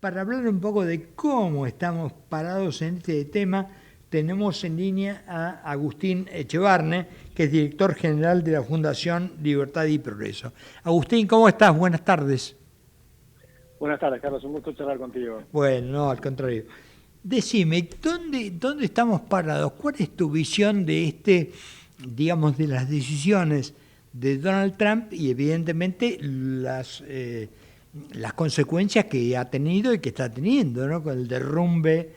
para hablar un poco de cómo estamos parados en este tema, tenemos en línea a Agustín Echevarne, que es director general de la Fundación Libertad y Progreso. Agustín, ¿cómo estás? Buenas tardes. Buenas tardes, Carlos. Un gusto charlar contigo. Bueno, no, al contrario. Decime, ¿dónde estamos parados? ¿Cuál es tu visión de digamos, de las decisiones de Donald Trump y evidentemente las consecuencias que ha tenido y que está teniendo, ¿no? Con el derrumbe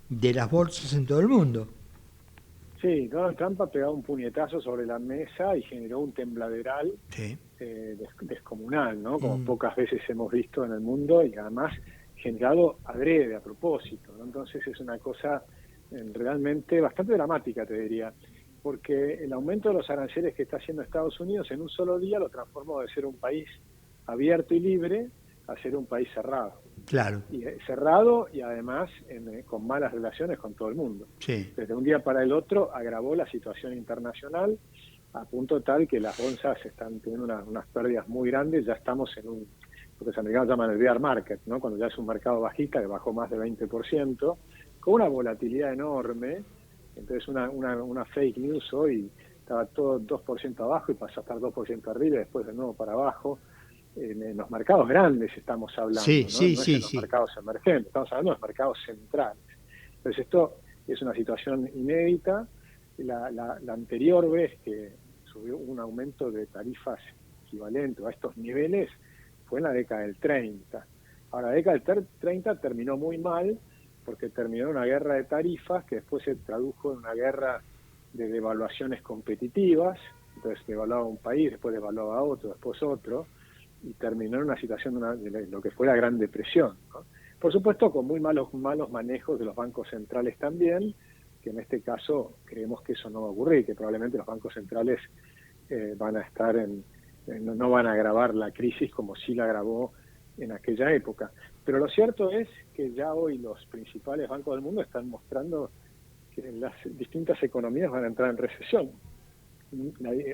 de las bolsas en todo el mundo? Sí, Donald Trump ha pegado un puñetazo sobre la mesa y generó un tembladeral Sí. descomunal, ¿no? Como pocas veces hemos visto en el mundo y además generado adrede, a propósito, ¿no? Entonces es una cosa realmente bastante dramática, te diría, porque el aumento de los aranceles que está haciendo Estados Unidos en un solo día lo transformó de ser un país abierto y libre a ser un país cerrado. Claro. Y cerrado y además con malas relaciones con todo el mundo. Sí. Desde un día para el otro agravó la situación internacional a punto tal que las bolsas están teniendo unas pérdidas muy grandes. Ya estamos en lo que los americanos llaman el bear market, ¿no? Cuando ya es un mercado bajista que bajó más de 20%, con una volatilidad enorme. Entonces una fake news hoy estaba todo 2% abajo y pasó a estar 2% arriba y después de nuevo para abajo. En los mercados grandes estamos hablando, Sí, ¿no? sí, No es sí, en los sí. mercados emergentes, estamos hablando de los mercados centrales. Entonces esto es una situación inédita. La anterior vez que subió un aumento de tarifas equivalente a estos niveles fue en la década del 30. Ahora, la década del 30 terminó muy mal porque terminó en una guerra de tarifas que después se tradujo en una guerra de devaluaciones competitivas. Entonces devaluaba un país, después devaluaba otro, después otro, y terminó en una situación de lo que fue la Gran Depresión, ¿no? Por supuesto, con muy malos manejos de los bancos centrales también, que en este caso creemos que eso no va a ocurrir, que probablemente los bancos centrales van a estar no van a agravar la crisis como sí la agravó en aquella época. Pero lo cierto es que ya hoy los principales bancos del mundo están mostrando que las distintas economías van a entrar en recesión.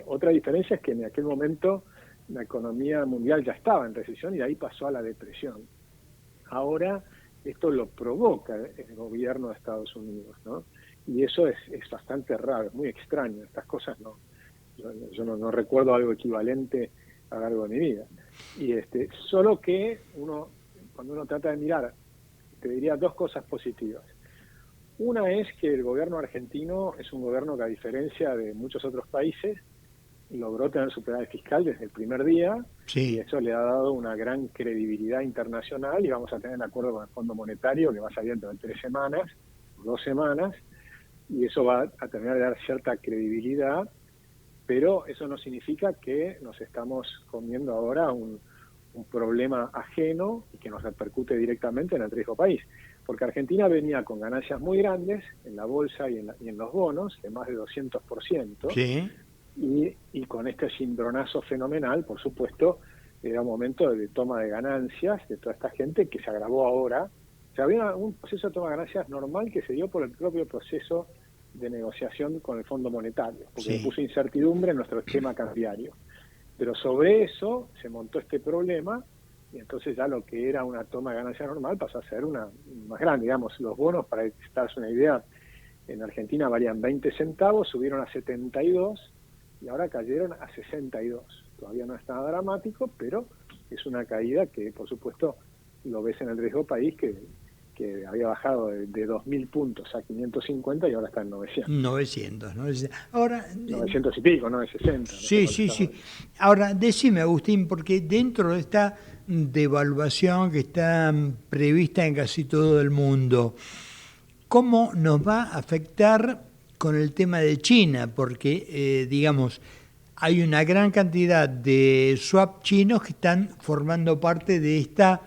Otra diferencia es que en aquel momento la economía mundial ya estaba en recesión y de ahí pasó a la depresión. Ahora esto lo provoca el gobierno de Estados Unidos, ¿no? Y eso es bastante raro, es muy extraño. Estas cosas yo no recuerdo algo equivalente a lo largo de mi vida. Y solo que cuando uno trata de mirar, te diría dos cosas positivas. Una es que el gobierno argentino es un gobierno que, a diferencia de muchos otros países, logró tener superávit fiscal desde el primer día, y Sí. eso le ha dado una gran credibilidad internacional, y vamos a tener el acuerdo con el Fondo Monetario que va a salir dentro de 3 semanas, 2 semanas, y eso va a terminar de dar cierta credibilidad, pero eso no significa que nos estamos comiendo ahora un problema ajeno y que nos repercute directamente en el riesgo país. Porque Argentina venía con ganancias muy grandes en la bolsa y en los bonos, de más de 200%, Sí. y con este cimbronazo fenomenal, por supuesto, era un momento de toma de ganancias de toda esta gente que se agravó ahora. O sea, había un proceso de toma de ganancias normal que se dio por el propio proceso de negociación con el Fondo Monetario, porque le Sí. puso incertidumbre en nuestro esquema cambiario. Pero sobre eso se montó este problema, y entonces ya lo que era una toma de ganancia normal pasó a ser una más grande. Digamos, los bonos, para que te hagas una idea, en Argentina valían 20 centavos, subieron a 72 y ahora cayeron a 62. Todavía no es nada dramático, pero es una caída que, por supuesto, lo ves en el riesgo país, que había bajado de 2.000 puntos a 550 y ahora está en 900. 900, ¿no? Ahora, 900 y pico, no de 60, no sé sí, cuánto sí, estaba. sí. Ahora, decime, Agustín, porque dentro de esta devaluación que está prevista en casi todo el mundo, ¿cómo nos va a afectar con el tema de China? Porque, digamos, hay una gran cantidad de swap chinos que están formando parte de esta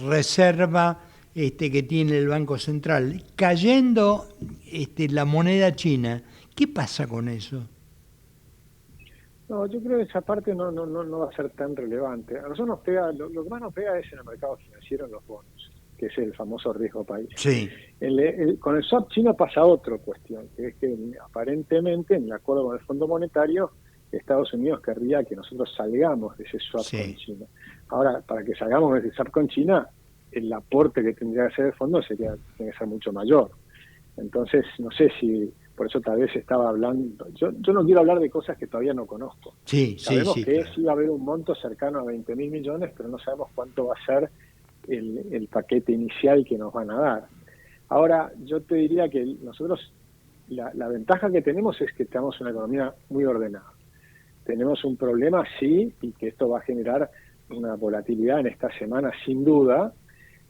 reserva que tiene el Banco Central. Cayendo la moneda china, ¿qué pasa con eso? No, yo creo que esa parte no va a ser tan relevante. A nosotros nos pega, lo que más nos pega es en el mercado financiero, en los bonos, que es el famoso riesgo país. Sí. Con el swap chino pasa otra cuestión, que es que aparentemente, en el acuerdo con el Fondo Monetario, Estados Unidos querría que nosotros salgamos de ese swap con Sí. China. Ahora, para que salgamos de ese swap con China, el aporte que tendría que hacer el fondo tiene que ser mucho mayor. Entonces, no sé si, por eso tal vez estaba hablando, yo no quiero hablar de cosas que todavía no conozco. Sí, Sabemos sí, que claro. sí va a haber un monto cercano a 20.000 millones, pero no sabemos cuánto va a ser el paquete inicial que nos van a dar. Ahora, yo te diría que nosotros, la ventaja que tenemos es que tenemos una economía muy ordenada. Tenemos un problema, sí, y que esto va a generar una volatilidad en esta semana, sin duda.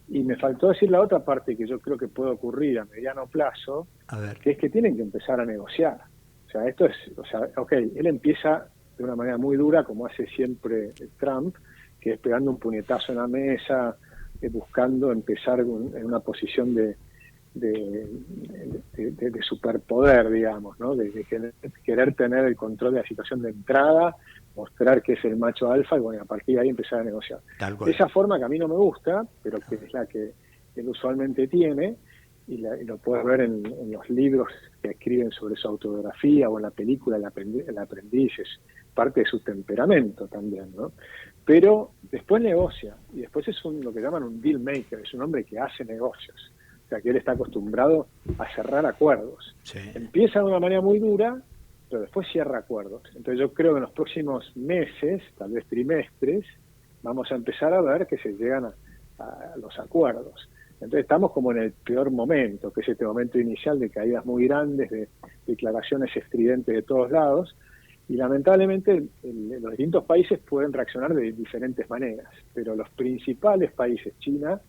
Y me faltó decir la otra parte que yo creo que puede ocurrir a mediano plazo, A ver. que es que tienen que empezar a negociar. O sea, él empieza de una manera muy dura, como hace siempre Trump, que es pegando un puñetazo en la mesa, buscando empezar en una posición de superpoder, digamos, ¿no? De querer tener el control de la situación de entrada, mostrar que es el macho alfa y bueno, a partir de ahí empezar a negociar. De esa forma que a mí no me gusta, pero que es la que él usualmente tiene, y lo puedes ver en los libros que escriben sobre su autobiografía o en la película El aprendiz, es parte de su temperamento también, ¿no? Pero después negocia, y después es lo que llaman un deal maker, es un hombre que hace negocios. O sea, que él está acostumbrado a cerrar acuerdos. Sí. Empieza de una manera muy dura, pero después cierra acuerdos. Entonces yo creo que en los próximos meses, tal vez trimestres, vamos a empezar a ver que se llegan a los acuerdos. Entonces estamos como en el peor momento, que es este momento inicial de caídas muy grandes, de declaraciones estridentes de todos lados, y lamentablemente los distintos países pueden reaccionar de diferentes maneras, pero los principales países, China,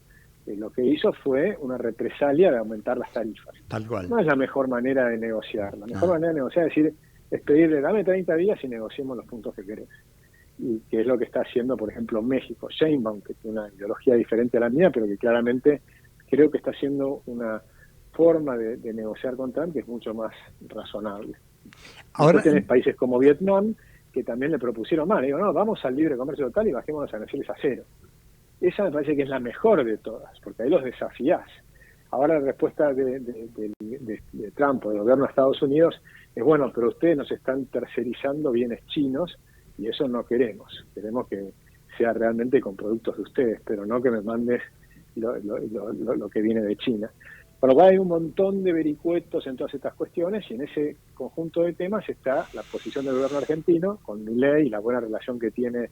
lo que hizo fue una represalia de aumentar las tarifas. Tal cual. No es la mejor manera de negociar. La mejor manera de negociar es pedirle, dame 30 días y negociemos los puntos que querés. Y que es lo que está haciendo, por ejemplo, México. Sheinbaum, que tiene una ideología diferente a la mía, pero que claramente creo que está haciendo una forma de negociar con Trump que es mucho más razonable. Ahora tenés países como Vietnam, que también le propusieron más. Le digo, no, vamos al libre comercio total y bajemos los aranceles a cero. Esa me parece que es la mejor de todas, porque ahí los desafías. Ahora la respuesta de Trump o del gobierno de Estados Unidos es, bueno, pero ustedes nos están tercerizando bienes chinos y eso no queremos. Queremos que sea realmente con productos de ustedes, pero no que me mandes lo que viene de China. Por lo cual hay un montón de vericuetos en todas estas cuestiones y en ese conjunto de temas está la posición del gobierno argentino con Milei y la buena relación que tiene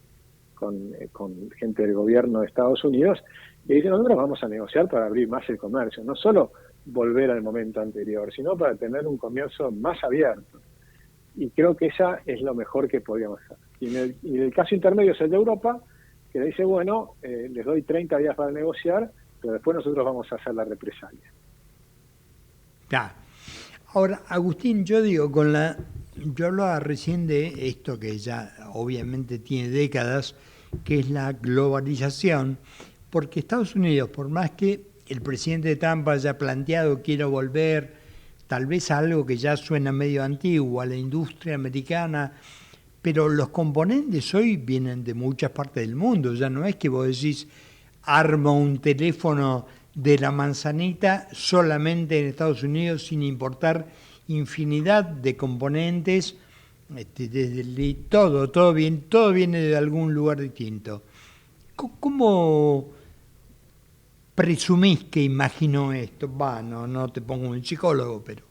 con gente del gobierno de Estados Unidos, que dicen, nosotros vamos a negociar para abrir más el comercio, no solo volver al momento anterior, sino para tener un comercio más abierto. Y creo que esa es lo mejor que podríamos hacer. Y en el caso intermedio es el de Europa, que le dice, bueno, les doy 30 días para negociar, pero después nosotros vamos a hacer la represalia. Claro. Ahora, Agustín, yo digo, yo hablaba recién de esto que ya obviamente tiene décadas, que es la globalización, porque Estados Unidos, por más que el presidente Trump haya planteado quiero volver tal vez a algo que ya suena medio antiguo, a la industria americana, pero los componentes hoy vienen de muchas partes del mundo, ya no es que vos decís armo un teléfono de la manzanita solamente en Estados Unidos sin importar infinidad de componentes, desde todo viene de algún lugar distinto. ¿Cómo presumís que imaginó esto? No te pongo un psicólogo, pero...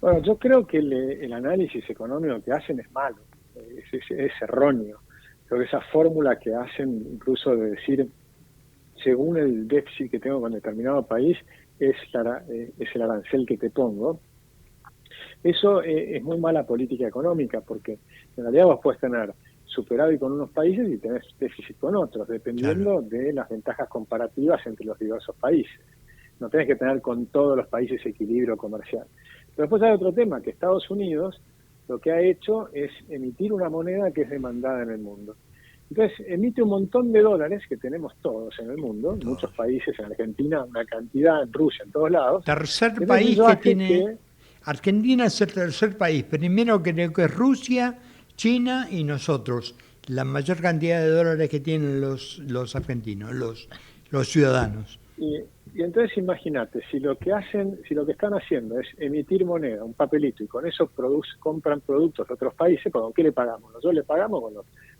Bueno, yo creo que el análisis económico que hacen es malo, es erróneo. Creo que esa fórmula que hacen incluso de decir, según el déficit que tengo con determinado país, es el arancel que te pongo. Eso es muy mala política económica, porque en realidad vos puedes tener superávit con unos países y tenés déficit con otros, dependiendo de las ventajas comparativas entre los diversos países. No tenés que tener con todos los países equilibrio comercial. Pero después hay otro tema, que Estados Unidos lo que ha hecho es emitir una moneda que es demandada en el mundo. Entonces emite un montón de dólares que tenemos todos en el mundo, en muchos países, en Argentina una cantidad, en Rusia, en todos lados. Tercer país que tiene... Argentina es el tercer país, primero creo que es Rusia, China y nosotros, la mayor cantidad de dólares que tienen los argentinos, los ciudadanos. Y entonces imagínate, si lo que están haciendo es emitir moneda, un papelito, y con eso compran productos de otros países, ¿con qué le pagamos? Nosotros le pagamos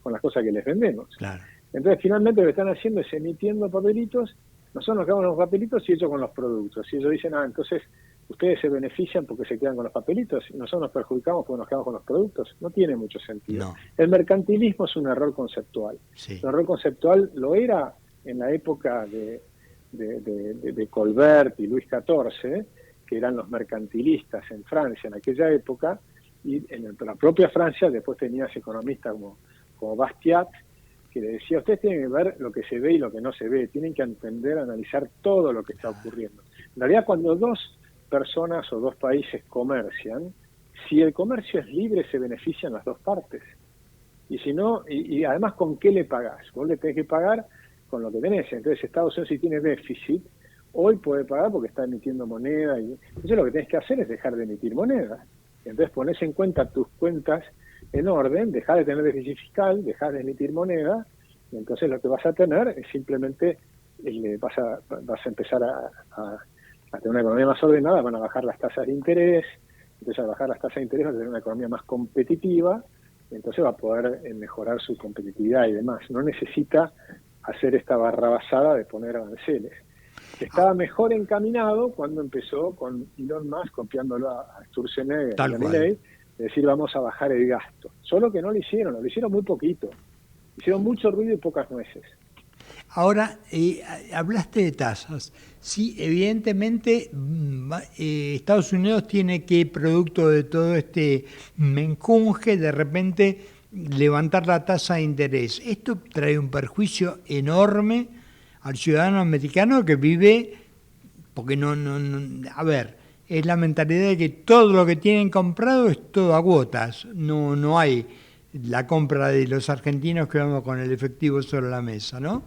con las cosas que les vendemos. Claro. Entonces, finalmente lo que están haciendo es emitiendo papelitos, nosotros nos quedamos con los papelitos y ellos con los productos. Y ellos dicen, entonces ustedes se benefician porque se quedan con los papelitos y nosotros nos perjudicamos porque nos quedamos con los productos. No tiene mucho sentido. No. El mercantilismo es un error conceptual. Sí. Un error conceptual lo era en la época de Colbert y Luis XIV, que eran los mercantilistas en Francia en aquella época, y en la propia Francia después tenías economistas como Bastiat, que le decía, ustedes tienen que ver lo que se ve y lo que no se ve, tienen que entender, analizar todo lo que está ocurriendo. En realidad, cuando dos personas o dos países comercian, si el comercio es libre, se benefician las dos partes. Y si no, y además, ¿con qué le pagás? Vos le tenés que pagar con lo que tenés. Entonces, Estados Unidos, si tiene déficit, hoy puede pagar porque está emitiendo moneda. Entonces, lo que tenés que hacer es dejar de emitir moneda. Entonces, ponés en cuenta tus cuentas en orden, dejás de tener déficit fiscal, dejás de emitir moneda, y entonces lo que vas a tener es simplemente, vas a empezar a tener una economía más ordenada, van a bajar las tasas de interés, entonces al bajar las tasas de interés va a tener una economía más competitiva, y entonces va a poder mejorar su competitividad y demás. No necesita hacer esta barrabasada de poner aranceles. Estaba mejor encaminado cuando empezó con Elon Musk copiándolo a Sturzenegger y a Milei, es decir, vamos a bajar el gasto. Solo que no lo hicieron muy poquito. Hicieron mucho ruido y pocas nueces. Ahora, hablaste de tasas. Sí, evidentemente Estados Unidos tiene que, producto de todo este menjunje, de repente levantar la tasa de interés. Esto trae un perjuicio enorme al ciudadano americano que vive, porque a ver, es la mentalidad de que todo lo que tienen comprado es todo a cuotas, no hay la compra de los argentinos que vamos con el efectivo sobre la mesa, ¿no?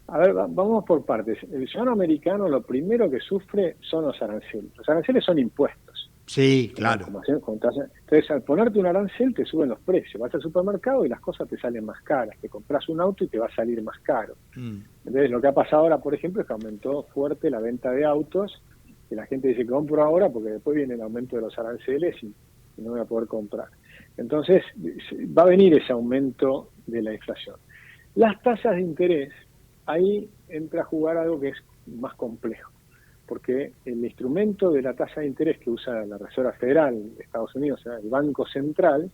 A ver, vamos por partes. El ciudadano americano lo primero que sufre son los aranceles. Los aranceles son impuestos. Sí, claro. Entonces, al ponerte un arancel te suben los precios. Vas al supermercado y las cosas te salen más caras. Te compras un auto y te va a salir más caro. Entonces, lo que ha pasado ahora, por ejemplo, es que aumentó fuerte la venta de autos, que la gente dice que compro ahora porque después viene el aumento de los aranceles y no voy a poder comprar. Entonces, va a venir ese aumento de la inflación. Las tasas de interés, ahí entra a jugar algo que es más complejo, porque el instrumento de la tasa de interés que usa la Reserva Federal de Estados Unidos, o sea, el Banco Central,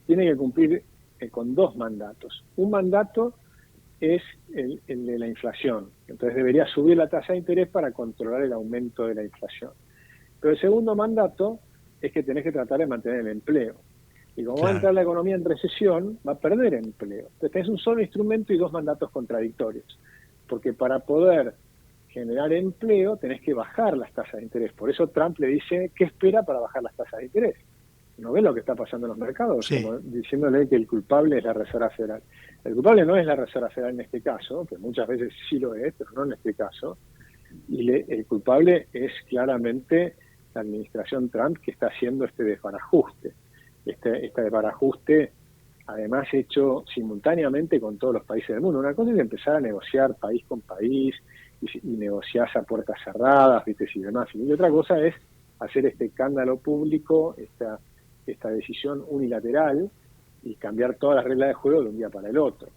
tiene que cumplir con dos mandatos. Un mandato es el de la inflación, entonces debería subir la tasa de interés para controlar el aumento de la inflación. Pero el segundo mandato es que tenés que tratar de mantener el empleo. Y como va a entrar la economía en recesión, va a perder empleo. Entonces tenés un solo instrumento y dos mandatos contradictorios. Porque para poder generar empleo tenés que bajar las tasas de interés. Por eso Trump le dice, ¿qué espera para bajar las tasas de interés? ¿No ves lo que está pasando en los mercados? Sí. Como diciéndole que el culpable es la Reserva Federal. El culpable no es la Reserva Federal en este caso, que muchas veces sí lo es, pero no en este caso. Y el culpable es claramente la administración Trump, que está haciendo este desbarajuste. Este desbarajuste, además, hecho simultáneamente con todos los países del mundo. Una cosa es empezar a negociar país con país y negociar a puertas cerradas, ¿viste? Y demás. Y otra cosa es hacer este escándalo público, esta decisión unilateral y cambiar todas las reglas de juego de un día para el otro.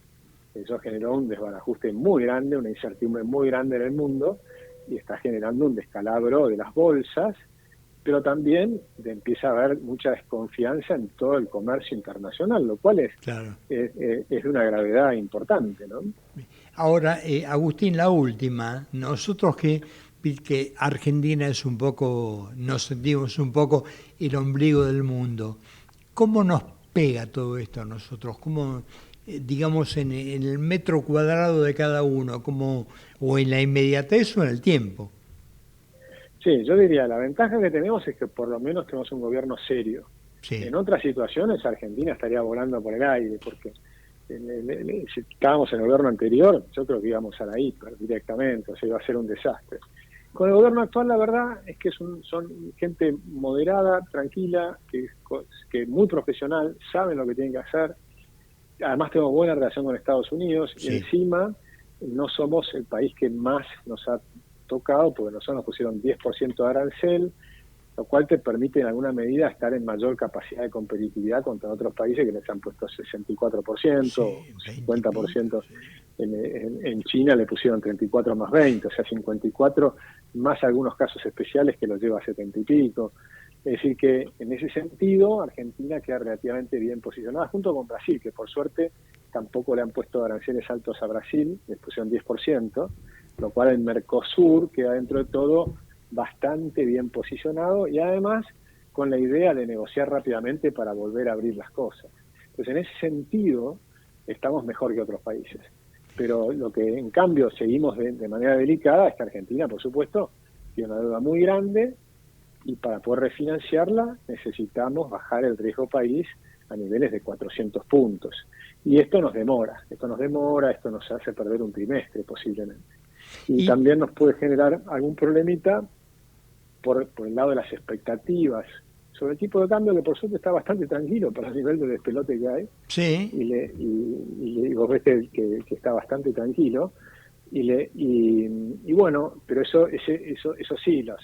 Eso generó un desbarajuste muy grande, una incertidumbre muy grande en el mundo y está generando un descalabro de las bolsas, pero también empieza a haber mucha desconfianza en todo el comercio internacional, lo cual es de una gravedad importante, ¿no? Ahora, Agustín, la última. Nosotros que Argentina es un poco, nos sentimos un poco el ombligo del mundo, ¿cómo nos pega todo esto a nosotros? ¿Cómo, digamos, en el metro cuadrado de cada uno, o en la inmediatez o en el tiempo? Sí, yo diría, la ventaja que tenemos es que por lo menos tenemos un gobierno serio. Sí. En otras situaciones Argentina estaría volando por el aire, porque si estábamos en el gobierno anterior, yo creo que íbamos a la hiper directamente, o sea, iba a ser un desastre. Con el gobierno actual, la verdad es que son gente moderada, tranquila, que muy profesional, saben lo que tienen que hacer. Además tenemos buena relación con Estados Unidos, y encima no somos el país que más nos ha tocado, porque nosotros nos pusieron 10% de arancel, lo cual te permite en alguna medida estar en mayor capacidad de competitividad contra otros países que les han puesto 64%, Sí, o 20 y pico, 50%. sí. En China le pusieron 34 más 20, o sea, 54 más algunos casos especiales que los lleva a 70 y pico. Es decir que en ese sentido Argentina queda relativamente bien posicionada junto con Brasil, que por suerte tampoco le han puesto aranceles altos a Brasil, les pusieron 10%, lo cual el Mercosur queda dentro de todo bastante bien posicionado y además con la idea de negociar rápidamente para volver a abrir las cosas. Entonces, en ese sentido, estamos mejor que otros países. Pero lo que en cambio seguimos de manera delicada es que Argentina, por supuesto, tiene una deuda muy grande y para poder refinanciarla necesitamos bajar el riesgo país a niveles de 400 puntos. Y esto nos demora, esto nos hace perder un trimestre posiblemente. Y Y también nos puede generar algún problemita por el lado de las expectativas sobre el tipo de cambio, que por suerte está bastante tranquilo para el nivel de despelote que hay, sí, y vos ves que está bastante tranquilo, y bueno, pero eso sí, las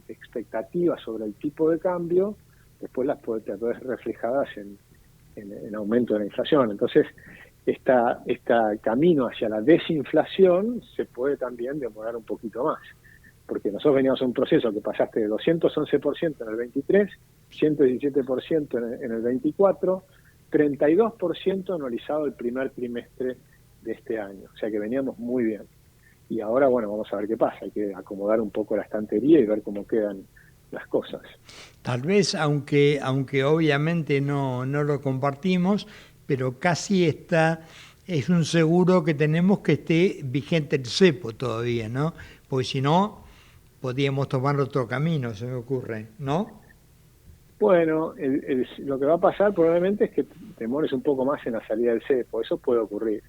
expectativas sobre el tipo de cambio, después las puedes ver reflejadas en aumento de la inflación. Entonces, este camino hacia la desinflación se puede también demorar un poquito más, porque nosotros veníamos a un proceso que pasaste de 211% en el 23, 117% en el 24, 32% anualizado el primer trimestre de este año, o sea que veníamos muy bien. Y ahora, bueno, vamos a ver qué pasa, hay que acomodar un poco la estantería y ver cómo quedan las cosas. tal vez, aunque obviamente no lo compartimos, pero casi es un seguro que tenemos que esté vigente el cepo todavía, ¿no? Porque si no, podríamos tomar otro camino, se me ocurre, ¿no? Bueno, lo que va a pasar probablemente es que demores un poco más en la salida del cepo, eso puede ocurrir.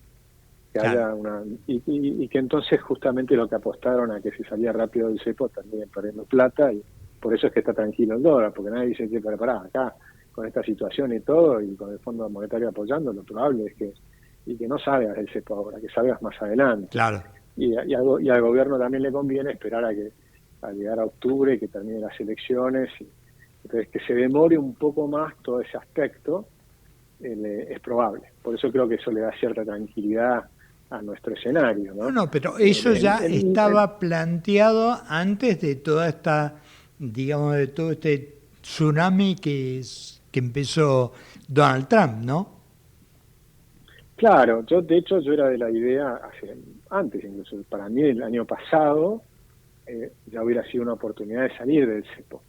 Que Claro. haya y que entonces justamente lo que apostaron a que se salía rápido del cepo también perdiendo plata, y por eso es que está tranquilo el dólar, porque nadie dice que para acá con esta situación y todo, y con el Fondo Monetario apoyando, lo probable es que no salgas del cepo ahora, que salgas más adelante. Claro. Y al gobierno también le conviene esperar a llegar a octubre, que terminen las elecciones, entonces que se demore un poco más todo ese aspecto, es probable. Por eso creo que eso le da cierta tranquilidad a nuestro escenario, No, ¿no? no, pero eso ya En estaba planteado antes de toda esta, digamos, de todo este tsunami que empezó Donald Trump, ¿no? Claro, de hecho yo era de la idea, antes incluso, para mí el año pasado ya hubiera sido una oportunidad de salir del cepo,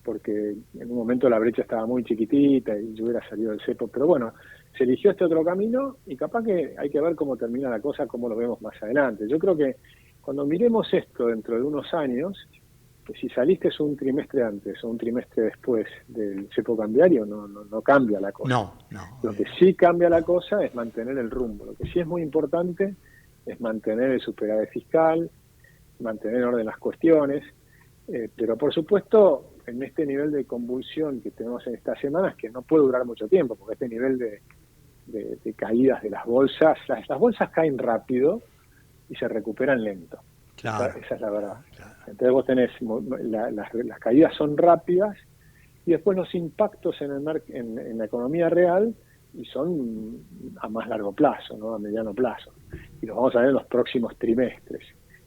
porque en un momento la brecha estaba muy chiquitita y yo hubiera salido del cepo, pero bueno, se eligió este otro camino y capaz que hay que ver cómo termina la cosa, cómo lo vemos más adelante. Yo creo que cuando miremos esto dentro de unos años, que si saliste un trimestre antes o un trimestre después del cepo cambiario, no cambia la cosa. No, no, Lo que sí cambia la cosa es mantener el rumbo. Lo que sí es muy importante es mantener el superávit fiscal, mantener en orden las cuestiones, pero por supuesto en este nivel de convulsión que tenemos en estas semanas, que no puede durar mucho tiempo, porque este nivel de caídas de las bolsas, las bolsas caen rápido y se recuperan lento. claro, Esa es la verdad. claro. Entonces vos tenés, las caídas son rápidas y después los impactos en la economía real y son a más largo plazo, ¿no? A mediano plazo. Y los vamos a ver en los próximos trimestres.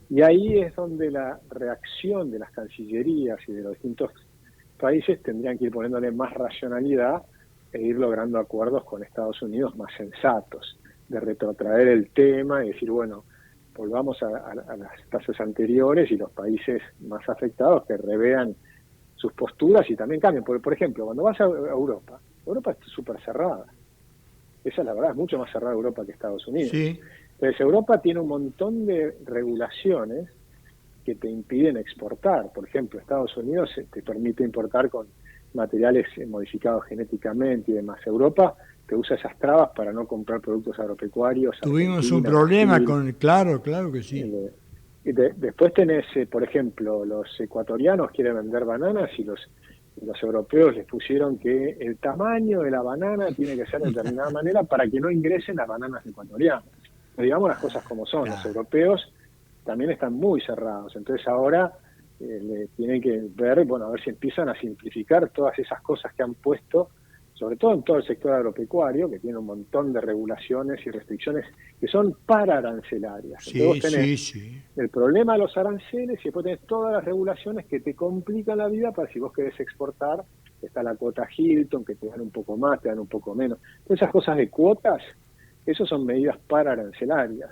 Y ahí es donde la reacción de las cancillerías y de los distintos países tendrían que ir poniéndole más racionalidad e ir logrando acuerdos con Estados Unidos más sensatos, de retrotraer el tema y decir, bueno, volvamos a las tasas anteriores y los países más afectados que revean sus posturas y también cambien. Por ejemplo, cuando vas a Europa, Europa es súper cerrada. Esa es la verdad, es mucho más cerrada Europa que Estados Unidos. Sí, Entonces Europa tiene un montón de regulaciones que te impiden exportar. Por ejemplo, Estados Unidos te permite importar con materiales modificados genéticamente y demás. Europa te usa esas trabas para no comprar productos agropecuarios. tuvimos un Argentina, problema Brasil. con, claro que sí. Después tenés, por ejemplo, los ecuatorianos quieren vender bananas y los europeos les pusieron que el tamaño de la banana tiene que ser de determinada manera para que no ingresen las bananas ecuatorianas. Pero digamos las cosas como son. Los Claro. europeos también están muy cerrados. Entonces ahora tienen que ver, bueno, a ver si empiezan a simplificar todas esas cosas que han puesto, sobre todo en todo el sector agropecuario, que tiene un montón de regulaciones y restricciones que son pararancelarias. Sí, Entonces vos tenés sí. el problema de los aranceles y después tenés todas las regulaciones que te complican la vida para si vos querés exportar. Está la cuota Hilton, que te dan un poco más, te dan un poco menos. Todas esas cosas de cuotas, eso son medidas pararancelarias.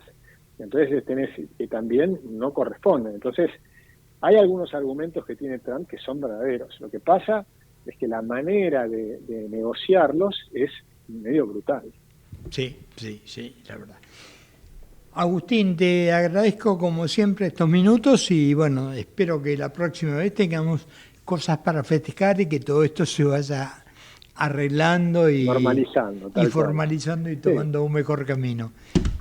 Entonces tenés que también no corresponden. Entonces, hay algunos argumentos que tiene Trump que son verdaderos. Lo que pasa es que la manera de negociarlos es medio brutal. Sí, la verdad. Agustín, te agradezco como siempre estos minutos y bueno, espero que la próxima vez tengamos cosas para festejar y que todo esto se vaya arreglando y formalizando y tomando un mejor camino.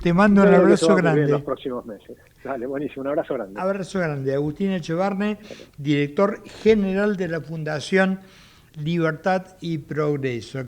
Te mando un abrazo grande. En los próximos meses. Dale, buenísimo, un abrazo grande. Abrazo grande. Agustín Echevarne, director general de la Fundación Libertad y Progreso.